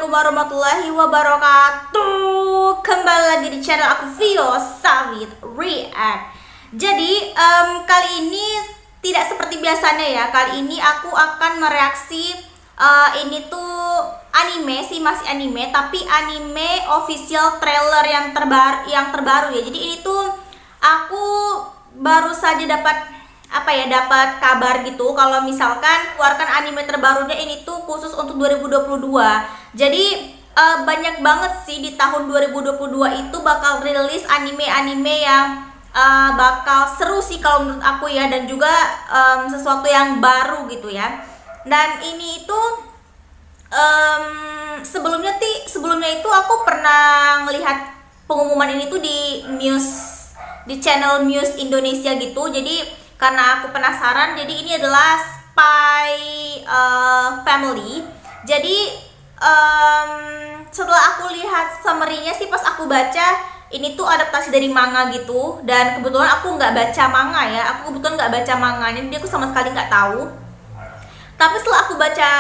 Assalamualaikum warahmatullahi wabarakatuh. Kembali lagi di channel aku, Vio Sawit React. Jadi kali ini tidak seperti biasanya ya. Kali ini aku akan mereaksi ini tuh anime sih, masih anime, tapi anime official trailer yang terbaru ya. Jadi ini tuh aku baru saja dapat dapat kabar gitu kalau misalkan keluarkan anime terbarunya ini tuh khusus untuk 2022. Jadi banyak banget sih di tahun 2022 itu bakal rilis anime-anime yang bakal seru sih kalau menurut aku ya, dan juga sesuatu yang baru gitu ya. Dan ini itu sebelumnya itu aku pernah ngelihat pengumuman ini tuh di channel Muse Indonesia gitu. Jadi karena aku penasaran, jadi ini adalah Spy Family. Jadi setelah aku lihat summary-nya sih, pas aku baca ini tuh adaptasi dari manga gitu. Dan kebetulan aku nggak baca manga ya, aku kebetulan nggak baca manganya, jadi aku sama sekali nggak tahu. Tapi setelah aku baca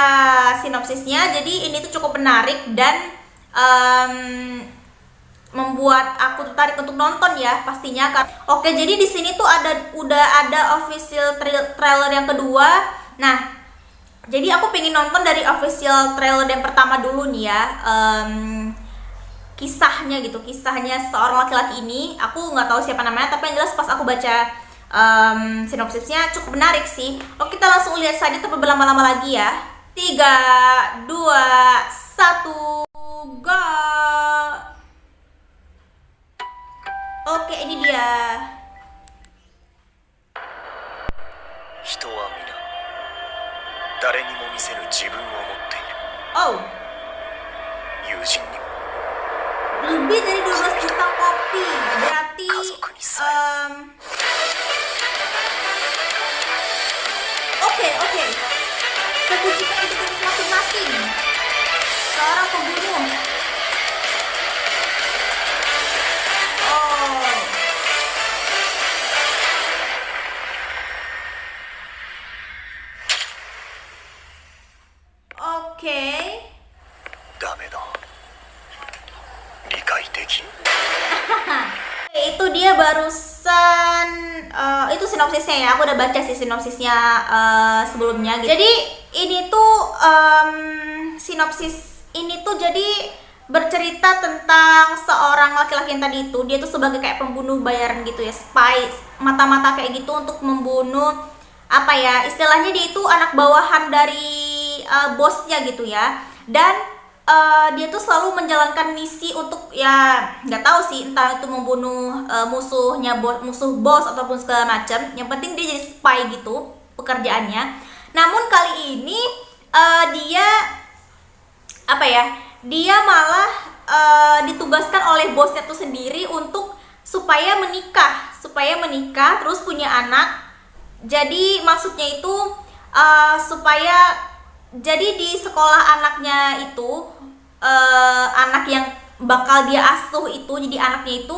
sinopsisnya, jadi ini tuh cukup menarik dan membuat aku tertarik untuk nonton ya pastinya kan. Oke, jadi di sini tuh udah ada official trailer yang kedua. Nah, jadi aku pengen nonton dari official trailer yang pertama dulu nih ya. Kisahnya seorang laki-laki ini, aku nggak tahu siapa namanya, tapi yang jelas pas aku baca sinopsisnya cukup menarik sih. Oke, kita langsung lihat saja tanpa berlama-lama lagi ya. 3, 2, 1, go. Oke, ini dia. 人は皆誰にも見せぬ自分を持っている。 Oh, 友人にも lebih dari 12 juta kopi. Berarti Oke. 1 juta itu masing-masing. Seorang pembunuh. Oke. ダメだ。理解できん。 Itu dia barusan itu sinopsisnya ya. Aku udah baca sih sinopsisnya sebelumnya gitu. Jadi ini tuh sinopsis ini tuh jadi bercerita tentang seorang laki-laki yang tadi itu, dia tuh sebagai kayak pembunuh bayaran gitu ya, spy, mata-mata kayak gitu untuk membunuh istilahnya dia itu anak bawahan dari bosnya gitu ya. Dan dia tuh selalu menjalankan misi untuk ya nggak tahu sih, entah itu membunuh musuh bos ataupun segala macam. Yang penting dia jadi spy gitu pekerjaannya. Namun kali ini dia malah ditugaskan oleh bosnya tuh sendiri untuk supaya menikah terus punya anak. Jadi maksudnya itu jadi di sekolah anaknya itu, anak yang bakal dia asuh itu, jadi anaknya itu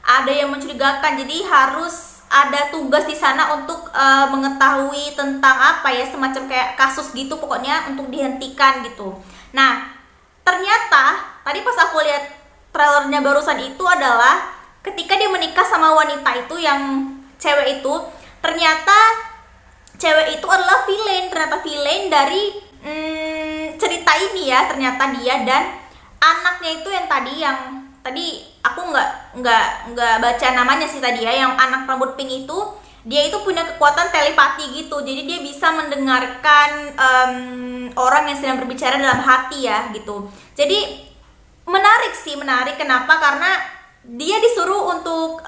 ada yang mencurigakan. Jadi harus ada tugas di sana untuk mengetahui tentang semacam kayak kasus gitu pokoknya, untuk dihentikan gitu. Nah, ternyata tadi pas aku lihat trailernya barusan itu adalah ketika dia menikah sama wanita itu, yang cewek itu, ternyata cewek itu adalah villain dari cerita ini ya. Ternyata dia dan anaknya itu yang tadi aku nggak baca namanya sih tadi ya, yang anak rambut pink itu, dia itu punya kekuatan telepati gitu. Jadi dia bisa mendengarkan orang yang sedang berbicara dalam hati ya gitu. Jadi menarik. Kenapa? Karena dia disuruh untuk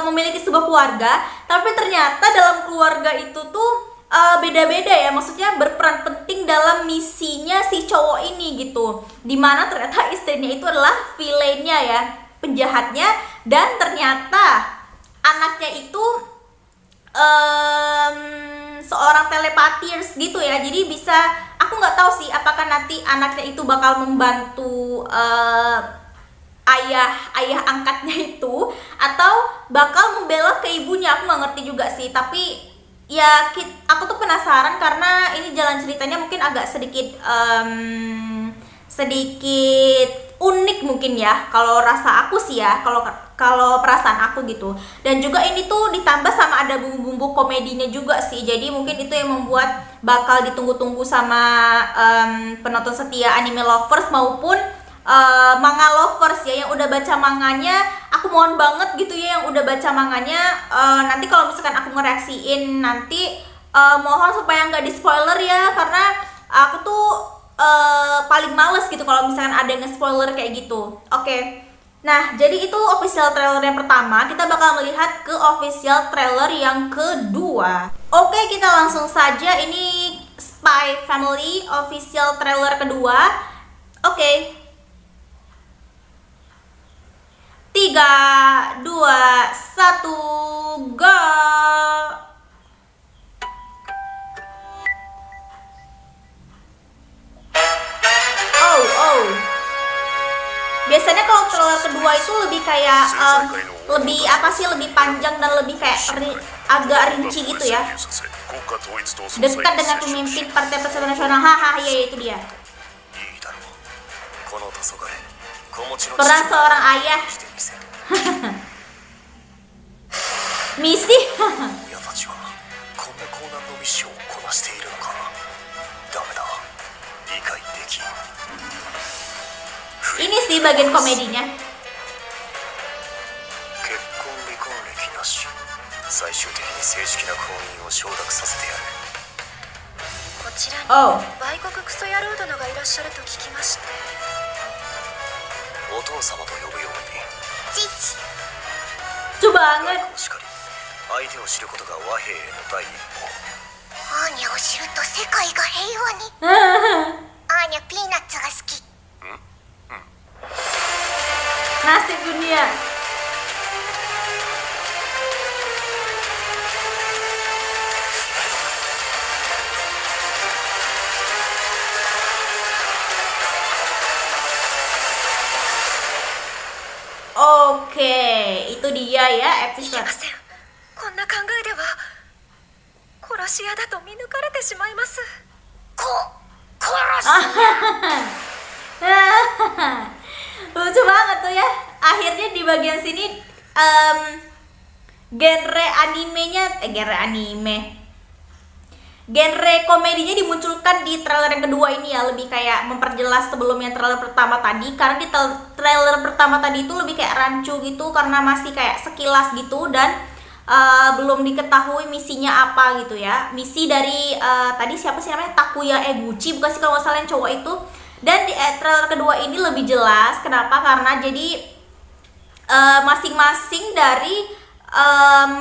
memiliki sebuah keluarga, tapi ternyata dalam keluarga itu tuh beda-beda ya, maksudnya berperan penting dalam misinya si cowok ini gitu. Dimana ternyata istrinya itu adalah villainnya ya, penjahatnya, dan ternyata anaknya itu seorang telepatis gitu ya. Jadi bisa, aku nggak tahu sih apakah nanti anaknya itu bakal membantu ayah angkatnya itu, atau bakal membela ke ibunya. Aku nggak ngerti juga sih, tapi ya aku tuh penasaran karena ini jalan ceritanya mungkin agak sedikit sedikit unik mungkin ya, kalau rasa aku sih ya, kalau perasaan aku gitu. Dan juga ini tuh ditambah sama ada bumbu-bumbu komedinya juga sih, jadi mungkin itu yang membuat bakal ditunggu-tunggu sama penonton setia anime lovers maupun manga lovers ya, yang udah baca manganya. Aku mohon banget gitu ya, yang udah baca manganya, nanti kalau misalkan aku ngereaksiin nanti mohon supaya nggak di spoiler ya, karena aku tuh paling males gitu kalau misalkan ada yang nge-spoiler kayak gitu. Oke. Nah, jadi itu official trailer yang pertama. Kita bakal melihat ke official trailer yang kedua. Oke, kita langsung saja. Ini Spy Family official trailer kedua. Oke. 3, 2, 1, go! Biasanya kalau trailer kedua itu lebih kayak lebih apa sih, lebih panjang dan lebih kayak agak rinci gitu ya, dekat dengan pemimpin Partai Persatuan Nasional. Haha, ya itu dia. Peran seorang ayah. Misi. Ini sih bagian komedinya. Oh. Lucu banget. 相手を知ることが和平への第一歩。アーニャを知ると世界が平和に。アーニャピーナッツが好き。 Nasib dunia. Oke, itu dia ya episode. こんな考えでは殺し屋だと見抜かれてしまいます。殺し屋。 Lucu banget tuh ya. Akhirnya di bagian sini genre komedinya dimunculkan di trailer yang kedua ini ya, lebih kayak memperjelas sebelum yang trailer pertama tadi. Karena di trailer pertama tadi itu lebih kayak rancu gitu, karena masih kayak sekilas gitu dan belum diketahui misinya apa gitu ya. Misi dari tadi siapa sih namanya, Takuya Eguchi bukan sih kalau nggak salah yang cowok itu. Dan di trailer kedua ini lebih jelas. Kenapa? Karena jadi masing-masing dari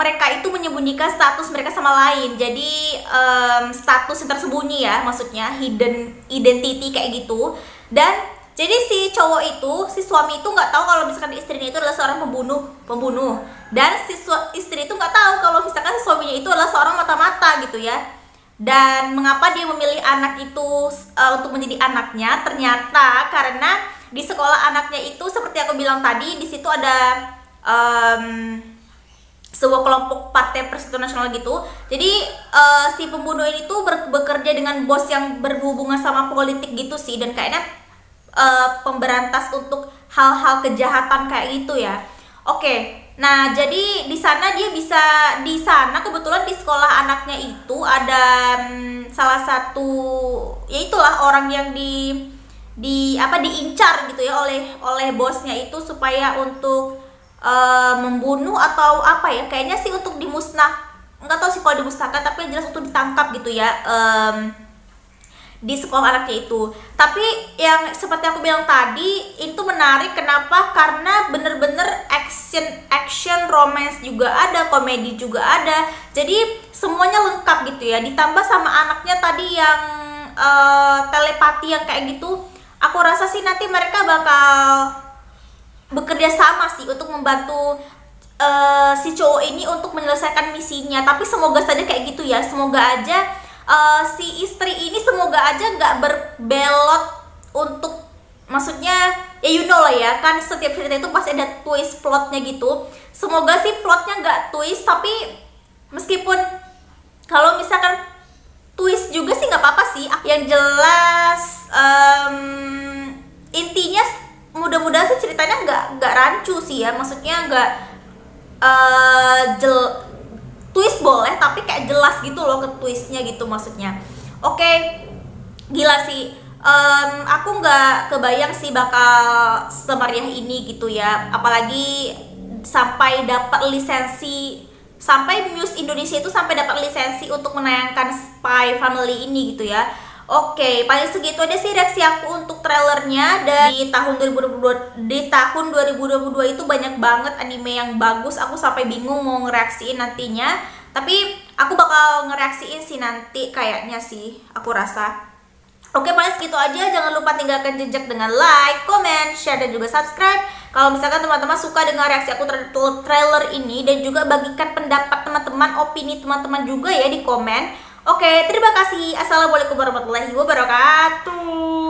mereka itu menyembunyikan status mereka sama lain. Jadi status yang tersembunyi ya, maksudnya hidden identity kayak gitu. Dan jadi si cowok itu, si suami itu nggak tahu kalau misalkan istrinya itu adalah seorang pembunuh. Dan si istri itu nggak tahu kalau misalkan si suaminya itu adalah seorang mata-mata gitu ya. Dan mengapa dia memilih anak itu untuk menjadi anaknya? Ternyata karena di sekolah anaknya itu seperti aku bilang tadi, di situ ada sebuah kelompok Partai Persatuan Nasional gitu. Jadi si pembunuh ini tuh bekerja dengan bos yang berhubungan sama politik gitu sih, dan kayaknya pemberantas untuk hal-hal kejahatan kayak gitu ya. Oke. Nah, jadi di sana kebetulan di sekolah anaknya itu ada salah satu, ya itulah orang yang diincar gitu ya oleh bosnya itu supaya untuk membunuh atau apa ya, kayaknya sih untuk nggak tahu sih kalau dimusnahkan, tapi yang jelas untuk ditangkap gitu ya di sekolah anaknya itu. Tapi yang seperti aku bilang tadi itu menarik. Kenapa? Karena bener-bener action romance juga ada, komedi juga ada, jadi semuanya lengkap gitu ya. Ditambah sama anaknya tadi yang telepati yang kayak gitu. Aku rasa sih nanti mereka bakal bekerja sama sih untuk membantu si cowok ini untuk menyelesaikan misinya. Tapi semoga saja kayak gitu ya. Semoga aja si istri ini semoga aja nggak berbelot untuk, maksudnya ya you know lah ya, kan setiap cerita itu pasti ada twist plotnya gitu. Semoga sih plotnya nggak twist, tapi meskipun Kalau misalkan twist juga sih nggak apa-apa sih. Yang jelas intinya mudah-mudahan sih ceritanya nggak rancu sih ya. Maksudnya nggak twist boleh tapi kayak jelas gitu loh ke twistnya gitu maksudnya. Oke, gila sih. Aku nggak kebayang sih bakal semeriah ini gitu ya. Apalagi sampai dapat lisensi, sampai Muse Indonesia itu sampai dapat lisensi untuk menayangkan Spy Family ini gitu ya. Oke, paling segitu aja sih reaksi aku untuk trailernya. Dan di tahun 2022 itu banyak banget anime yang bagus. Aku sampai bingung mau ngereaksiin nantinya. Tapi aku bakal ngereaksiin sih nanti kayaknya sih, aku rasa. Oke, paling segitu aja. Jangan lupa tinggalkan jejak dengan like, comment, share, dan juga subscribe. Kalau misalkan teman-teman suka dengan reaksi aku terhadap trailer ini, dan juga bagikan pendapat teman-teman, opini teman-teman juga ya di komen. Oke, terima kasih. Assalamualaikum warahmatullahi wabarakatuh.